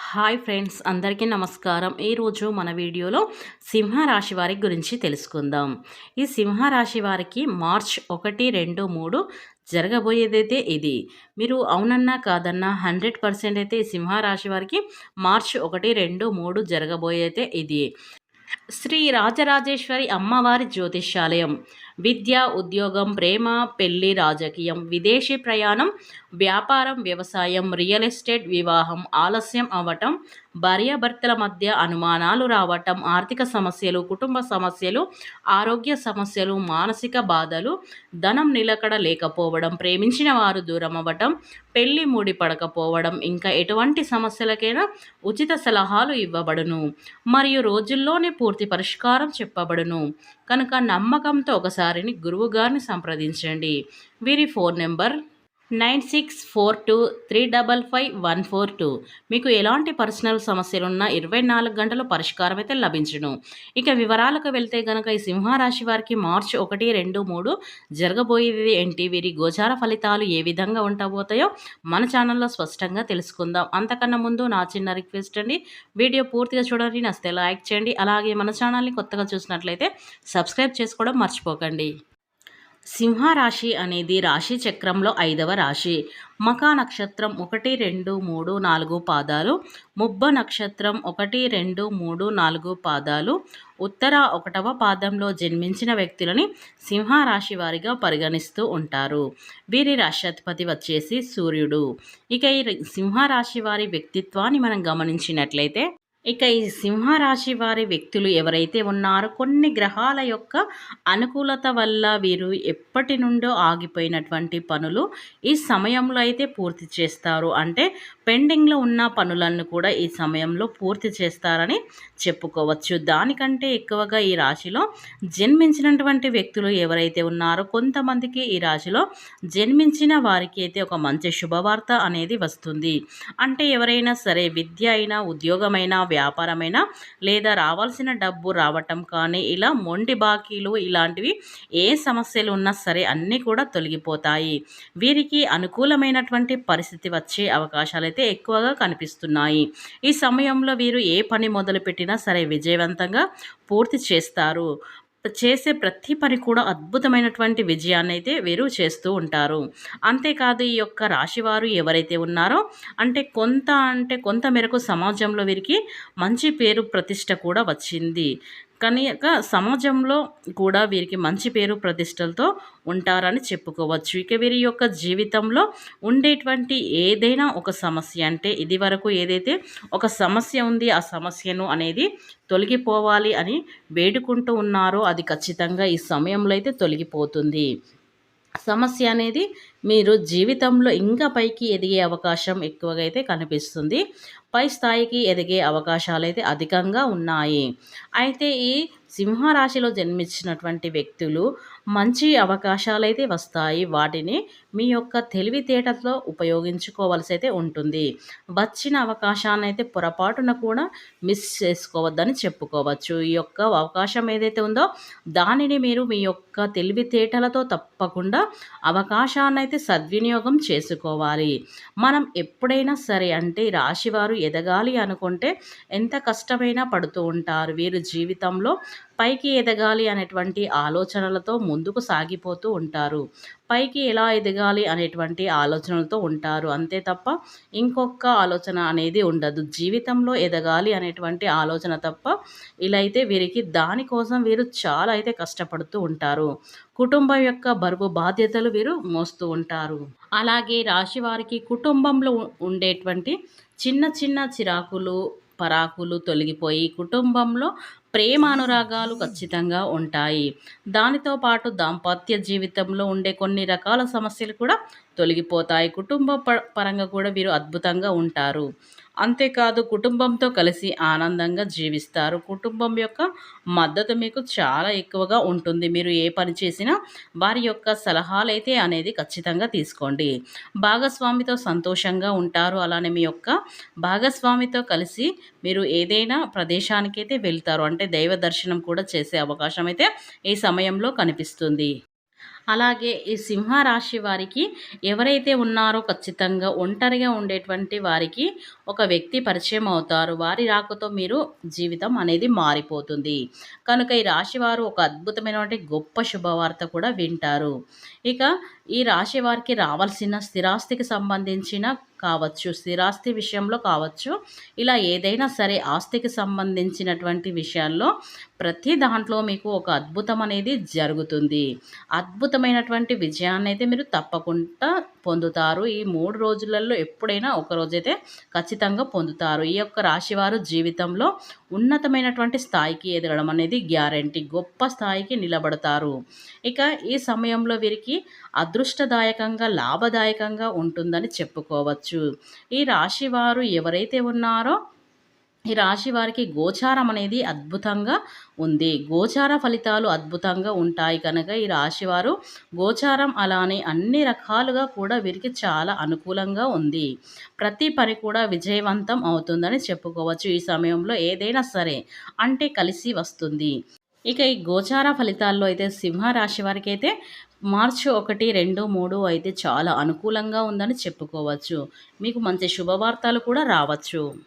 Hi friends, అందరికీ నమస్కారం. ఈరోజు మన వీడియోలో సింహరాశి వారి గురించి తెలుసుకుందాం. ఈ సింహరాశి వారికి మార్చ్ 1, 2, 3 జరగబోయేదైతే ఇది. మీరు అవునన్నా కాదన్నా 100% అయితే ఈ సింహరాశి వారికి మార్చ్ 1, 2, 3 జరగబోయేదైతే ఇది. శ్రీ రాజరాజేశ్వరి అమ్మవారి జ్యోతిష్యాలయం. విద్య, ఉద్యోగం, ప్రేమ, పెళ్లి, రాజకీయం, విదేశీ ప్రయాణం, వ్యాపారం, వ్యవసాయం, రియల్ ఎస్టేట్, వివాహం ఆలస్యం అవ్వటం, భార్యాభర్తల మధ్య అనుమానాలు రావటం, ఆర్థిక సమస్యలు, కుటుంబ సమస్యలు, ఆరోగ్య సమస్యలు, మానసిక బాధలు, ధనం నిలకడ లేకపోవడం, ప్రేమించిన వారు దూరం అవ్వటం, పెళ్లి ముడిపడకపోవడం, ఇంకా ఎటువంటి సమస్యలకైనా ఉచిత సలహాలు ఇవ్వబడును మరియు రోజుల్లోనే పూర్తి పరిష్కారం చెప్పబడును. కనుక నమ్మకంతో ఒకసారిని గురువుగారిని సంప్రదించండి. వీరి ఫోన్ నెంబర్ 9642355142. మీకు ఎలాంటి పర్సనల్ సమస్యలున్నా 24 గంటలు పరిష్కారం అయితే లభించును. ఇక వివరాలకు వెళ్తే గనక ఈ సింహరాశి వారికి మార్చి 1, 2, 3 జరగబోయేది ఏంటి, వీరి గోచార ఫలితాలు ఏ విధంగా ఉండబోతాయో మన ఛానల్లో స్పష్టంగా తెలుసుకుందాం. అంతకన్నా ముందు నా చిన్న రిక్వెస్ట్ అండి, వీడియో పూర్తిగా చూడండి, నచ్చితే లైక్ చేయండి. అలాగే మన ఛానల్ని కొత్తగా చూసినట్లయితే సబ్స్క్రైబ్ చేసుకోవడం మర్చిపోకండి. సింహరాశి అనేది రాశి చక్రంలో 5వ రాశి. మఖా నక్షత్రం 1, 2, 3, 4 పాదాలు, ముబ్బ నక్షత్రం 1, 2, 3, 4 పాదాలు, ఉత్తర 1వ పాదంలో జన్మించిన వ్యక్తులని సింహరాశి వారిగా పరిగణిస్తూ ఉంటారు. వీరి రాశ్యాధిపతి వచ్చేసి సూర్యుడు. ఇక ఈ సింహరాశి వారి వ్యక్తిత్వాన్ని మనం గమనించినట్లయితే, ఇక ఈ సింహరాశి వారి వ్యక్తులు ఎవరైతే ఉన్నారో కొన్ని గ్రహాల యొక్క అనుకూలత వల్ల వీరు ఎప్పటి నుండో ఆగిపోయినటువంటి పనులు ఈ సమయంలో అయితే పూర్తి చేస్తారు. అంటే పెండింగ్లో ఉన్న పనులను కూడా ఈ సమయంలో పూర్తి చేస్తారని చెప్పుకోవచ్చు. దానికంటే ఎక్కువగా ఈ రాశిలో జన్మించినటువంటి వ్యక్తులు ఎవరైతే ఉన్నారో కొంతమందికి ఈ రాశిలో జన్మించిన వారికి అయితే ఒక మంచి శుభవార్త అనేది వస్తుంది. అంటే ఎవరైనా సరే విద్య అయినా, ఉద్యోగమైనా, వ్యాపారమైనా, లేదా రావాల్సిన డబ్బు రావటం కానీ, ఇలా మొండి బాకీలు ఇలాంటివి ఏ సమస్యలు ఉన్నా సరే అన్నీ కూడా తొలగిపోతాయి. వీరికి అనుకూలమైనటువంటి పరిస్థితి వచ్చే అవకాశాలు అయితే ఎక్కువగా కనిపిస్తున్నాయి. ఈ సమయంలో వీరు ఏ పని మొదలుపెట్టినా సరే విజయవంతంగా పూర్తి చేస్తారు. చేసే ప్రతి పని కూడా అద్భుతమైనటువంటి విజయాన్ని అయితే వీరు చేస్తూ ఉంటారు. అంతేకాదు ఈ యొక్క రాశివారు ఎవరైతే ఉన్నారో అంటే కొంత మేరకు సమాజంలో వీరికి మంచి పేరు ప్రతిష్ట కూడా వచ్చింది. కనుక సమాజంలో కూడా వీరికి మంచి పేరు ప్రతిష్టలతో ఉంటారని చెప్పుకోవచ్చు. ఇక వీరి యొక్క జీవితంలో ఉండేటువంటి ఏదైనా ఒక సమస్య, అంటే ఇది వరకు ఏదైతే ఒక సమస్య ఉంది ఆ సమస్యను అనేది తొలగిపోవాలి అని వేడుకుంటూ ఉన్నారో అది ఖచ్చితంగా ఈ సమయంలో అయితే తొలగిపోతుంది. సమస్య అనేది మీరు జీవితంలో ఇంకా పైకి ఎదిగే అవకాశం ఎక్కువగా అయితే కనిపిస్తుంది. పై స్థాయికి ఎదిగే అవకాశాలు అయితే అధికంగా ఉన్నాయి. అయితే ఈ సింహరాశిలో జన్మించినటువంటి వ్యక్తులు మంచి అవకాశాలైతే వస్తాయి. వాటిని మీ యొక్క తెలివితేటతో ఉపయోగించుకోవాల్సి అయితే ఉంటుంది. వచ్చిన అవకాశాన్ని అయితే పొరపాటున కూడా మిస్ చేసుకోవద్దని చెప్పుకోవచ్చు. ఈ యొక్క అవకాశం ఏదైతే ఉందో దానిని మీరు మీ యొక్క తెలివితేటలతో తప్పకుండా అవకాశాన్ని అయితే సద్వినియోగం చేసుకోవాలి. మనం ఎప్పుడైనా సరే అంటే రాశివారు ఎదగాలి అనుకుంటే ఎంత కష్టమైనా పడుతూ ఉంటారు. వీరు జీవితంలో పైకి ఎదగాలి అనేటువంటి ఆలోచనలతో ముందుకు సాగిపోతూ ఉంటారు. పైకి ఎలా ఎదగాలి అనేటువంటి ఆలోచనలతో ఉంటారు. అంతే తప్ప ఇంకొక ఆలోచన అనేది ఉండదు. జీవితంలో ఎదగాలి అనేటువంటి ఆలోచన తప్ప ఇలా అయితే వీరికి దానికోసం వీరు చాలా అయితే కష్టపడుతూ ఉంటారు. కుటుంబం యొక్క బరువు బాధ్యతలు వీరు మోస్తూ ఉంటారు. అలాగే రాశి వారికి కుటుంబంలో ఉండేటువంటి చిన్న చిన్న చిరాకులు, పరాకులు తొలగిపోయి కుటుంబంలో ప్రేమ అనురాగాలు ఖచ్చితంగా ఉంటాయి. దానితో పాటు దాంపత్య జీవితంలో ఉండే కొన్ని రకాల సమస్యలు కూడా తొలగిపోతాయి. కుటుంబ పరంగా కూడా వీరు అద్భుతంగా ఉంటారు. అంతేకాదు కుటుంబంతో కలిసి ఆనందంగా జీవిస్తారు. కుటుంబం యొక్క మద్దతు మీకు చాలా ఎక్కువగా ఉంటుంది. మీరు ఏ పని చేసినా వారి యొక్క సలహాలైతే అనేది ఖచ్చితంగా తీసుకోండి. భాగస్వామితో సంతోషంగా ఉంటారు. అలానే మీ యొక్క భాగస్వామితో కలిసి మీరు ఏదైనా ప్రదేశానికైతే వెళ్తారు. అంటే దైవ దర్శనం కూడా చేసే అవకాశం అయితే ఈ సమయంలో కనిపిస్తుంది. అలాగే ఈ సింహ రాశి వారికి ఎవరైతే ఉన్నారో ఖచ్చితంగా ఒంటరిగా ఉండేటువంటి వారికి ఒక వ్యక్తి పరిచయం అవుతారు. వారి రాకతో మీరు జీవితం అనేది మారిపోతుంది. కనుక ఈ రాశి వారు ఒక అద్భుతమైనటువంటి గొప్ప శుభవార్త కూడా వింటారు. ఇక ఈ రాశి వారికి రావాల్సిన స్థిరాస్తికి సంబంధించిన కావచ్చు, స్థిరాస్తి విషయంలో కావచ్చు, ఇలా ఏదైనా సరే ఆస్తికి సంబంధించినటువంటి విషయాల్లో ప్రతి దాంట్లో మీకు ఒక అద్భుతం అనేది జరుగుతుంది. అద్భుతమైనటువంటి విజయాన్నైతే మీరు తప్పకుండా పొందుతారు. ఈ 3 రోజులలో ఎప్పుడైనా ఒక రోజైతే ఖచ్చితంగా పొందుతారు. ఈ యొక్క రాశివారు జీవితంలో ఉన్నతమైనటువంటి స్థాయికి ఎదగడం అనేది గ్యారంటీ. గొప్ప స్థాయికి నిలబడతారు. ఇక ఈ సమయంలో వీరికి అదృష్టదాయకంగా, లాభదాయకంగా ఉంటుందని చెప్పుకోవచ్చు. ఈ రాశివారు ఎవరైతే ఉన్నారో ఈ రాశి వారికి గోచారం అనేది అద్భుతంగా ఉంది. గోచార ఫలితాలు అద్భుతంగా ఉంటాయి కనుక ఈ రాశివారు గోచారం అలానే అన్ని రకాలుగా కూడా వీరికి చాలా అనుకూలంగా ఉంది. ప్రతి పని కూడా విజయవంతం అవుతుందని చెప్పుకోవచ్చు. ఈ సమయంలో ఏదైనా సరే అంటే కలిసి వస్తుంది. ఇక ఈ గోచార ఫలితాల్లో అయితే సింహ రాశి వారికి అయితే మార్చి 1, 2, 3 అయితే చాలా అనుకూలంగా ఉందని చెప్పుకోవచ్చు. మీకు మంచి శుభవార్తలు కూడా రావచ్చు.